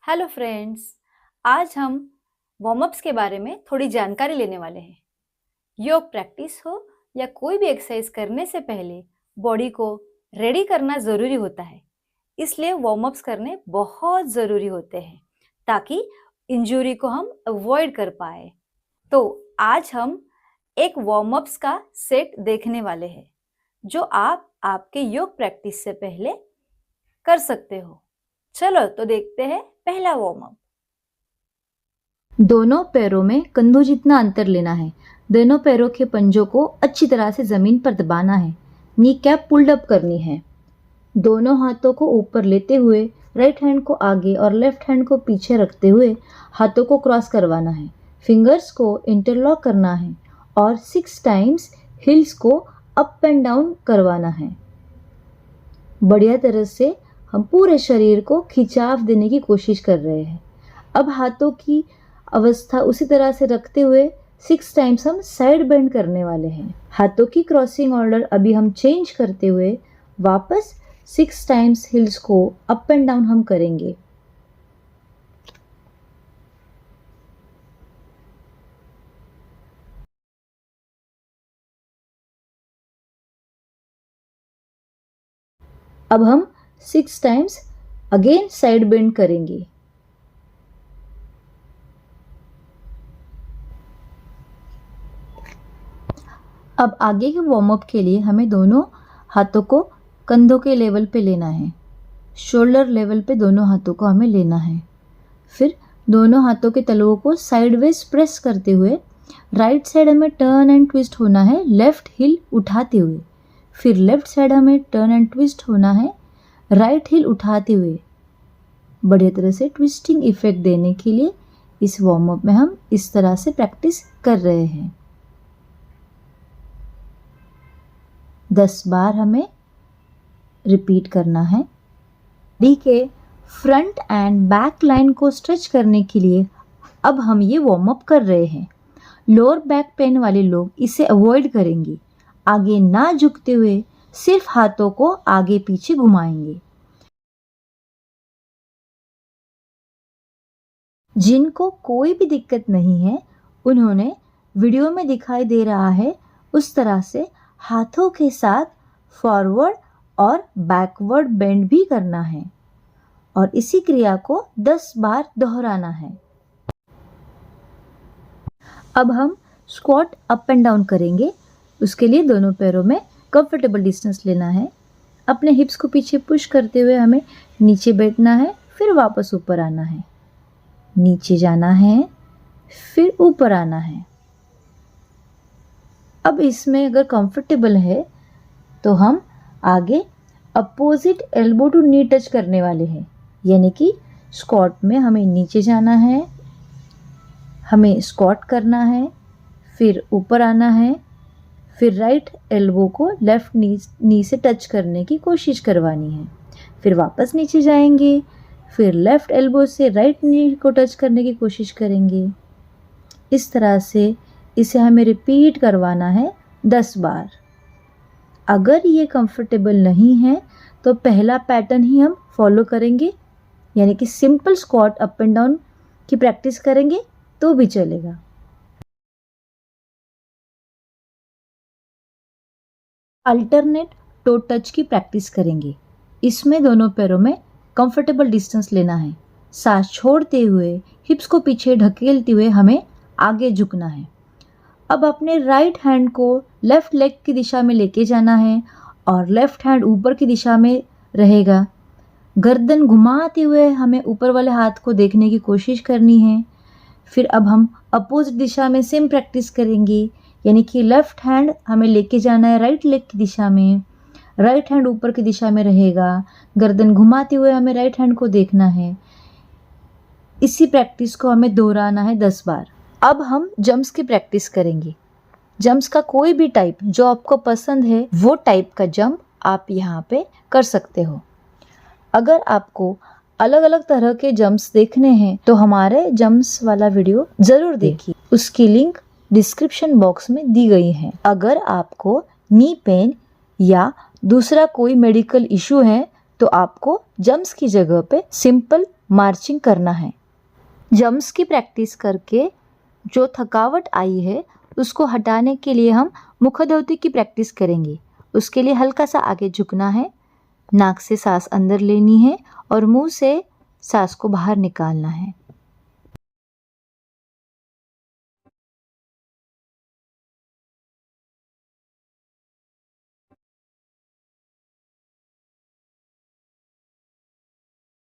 Hello friends, आज हम warm ups के बारे में थोड़ी जानकारी लेने वाले हैं। योग प्रैक्टिस हो या कोई भी एक्सरसाइज करने से पहले बॉडी को रेडी करना ज़रूरी होता है, इसलिए वार्म अप्स करने बहुत ज़रूरी होते हैं ताकि इंजरी को हम अवॉइड कर पाए। तो आज हम एक वार्म अप्स का सेट देखने वाले हैं जो आप आपके योग प्रैक्टिस से पहले कर सकते हो। चलो तो देखते हैं पहला वार्म अप। दोनों पैरों में कंधों जितना अंतर लेना है। दोनों पैरों के पंजों को अच्छी तरह से जमीन पर दबाना है। नी कैप पुल्ड अप करनी है। दोनों हाथों को ऊपर लेते हुए राइट हैंड को आगे और लेफ्ट हैंड को पीछे रखते हुए हाथों को क्रॉस करवाना है। फिंगर्स को इंटरलॉक करना है और 6 टाइम्स हिल्स को अप एंड डाउन करवाना है। बढ़िया तरह से हम पूरे शरीर को खिंचाव देने की कोशिश कर रहे हैं। अब हाथों की अवस्था उसी तरह से रखते हुए 6 टाइम्स हम साइड बेंड करने वाले हैं। हाथों की क्रॉसिंग ऑर्डर अभी हम चेंज करते हुए वापस 6 टाइम्स हिल्स को अप एंड डाउन हम करेंगे। अब हम 6 टाइम्स अगेन साइड बेंड करेंगे। अब आगे के वार्म अप के लिए हमें दोनों हाथों को कंधों के लेवल पे लेना है। शोल्डर लेवल पे दोनों हाथों को हमें लेना है। फिर दोनों हाथों के तलवों को साइडवेज प्रेस करते हुए राइट साइड हमें टर्न एंड ट्विस्ट होना है लेफ्ट हिल उठाते हुए। फिर लेफ्ट साइड हमें टर्न एंड ट्विस्ट होना है राइट हिल उठाते हुए। बढ़िया तरह से ट्विस्टिंग इफेक्ट देने के लिए इस वार्म अप में हम इस तरह से प्रैक्टिस कर रहे हैं। 10 बार हमें रिपीट करना है। बॉडी के फ्रंट एंड बैक लाइन को स्ट्रेच करने के लिए अब हम ये वार्म अप कर रहे हैं। लोअर बैक पेन वाले लोग इसे अवॉइड करेंगे। आगे ना झुकते हुए सिर्फ हाथों को आगे पीछे घुमाएंगे। जिनको कोई भी दिक्कत नहीं है उन्होंने वीडियो में दिखाई दे रहा है उस तरह से हाथों के साथ फॉरवर्ड और बैकवर्ड बेंड भी करना है और इसी क्रिया को 10 बार दोहराना है। अब हम स्क्वाट अप एंड डाउन करेंगे। उसके लिए दोनों पैरों में कंफर्टेबल डिस्टेंस लेना है। अपने हिप्स को पीछे पुश करते हुए हमें नीचे बैठना है, फिर वापस ऊपर आना है, नीचे जाना है, फिर ऊपर आना है। अब इसमें अगर कंफर्टेबल है तो हम आगे opposite elbow to knee touch करने वाले हैं, यानी कि स्क्वाट में हमें नीचे जाना है, हमें स्क्वाट करना है, फिर ऊपर आना है, फिर राइट एल्बो को लेफ्ट नी से टच करने की कोशिश करवानी है, फिर वापस नीचे जाएंगे, फिर लेफ्ट एल्बो से राइट नी को टच करने की कोशिश करेंगे। इस तरह से इसे हमें रिपीट करवाना है 10 बार। अगर ये कंफर्टेबल नहीं है तो पहला पैटर्न ही हम फॉलो करेंगे, यानी कि simple squat up and down की प्रैक्टिस करेंगे तो भी चलेगा। अल्टरनेट टो टच की प्रैक्टिस करेंगे। इसमें दोनों पैरों में कंफर्टेबल डिस्टेंस लेना है। सांस छोड़ते हुए हिप्स को पीछे ढकेलते हुए हमें आगे झुकना है। अब अपने राइट हैंड को लेफ्ट लेग की दिशा में लेके जाना है और लेफ्ट हैंड ऊपर की दिशा में रहेगा। गर्दन घुमाते हुए हमें ऊपर वाले हाथ को देखने की कोशिश करनी है। फिर अब हम अपोजिट दिशा में सेम प्रैक्टिस करेंगे, यानी कि लेफ्ट हैंड हमें लेके जाना है राइट लेग की दिशा में, राइट हैंड ऊपर की दिशा में रहेगा। गर्दन घुमाते हुए हमें राइट हैंड को देखना है। इसी प्रैक्टिस को हमें दोहराना है 10 बार। अब हम जंप्स की प्रैक्टिस करेंगे। जंप्स का कोई भी टाइप जो आपको पसंद है वो टाइप का जंप आप यहाँ पे कर सकते हो। अगर आपको अलग अलग तरह के जंप्स देखने हैं तो हमारे जंप्स वाला वीडियो जरूर देखिए, उसकी लिंक डिस्क्रिप्शन बॉक्स में दी गई है। अगर आपको नी पेन या दूसरा कोई मेडिकल इशू है तो आपको जंप्स की जगह पे सिंपल मार्चिंग करना है। जंप्स की प्रैक्टिस करके जो थकावट आई है उसको हटाने के लिए हम मुखधौती की प्रैक्टिस करेंगे। उसके लिए हल्का सा आगे झुकना है, नाक से सांस अंदर लेनी है और मुंह से सांस को बाहर निकालना है।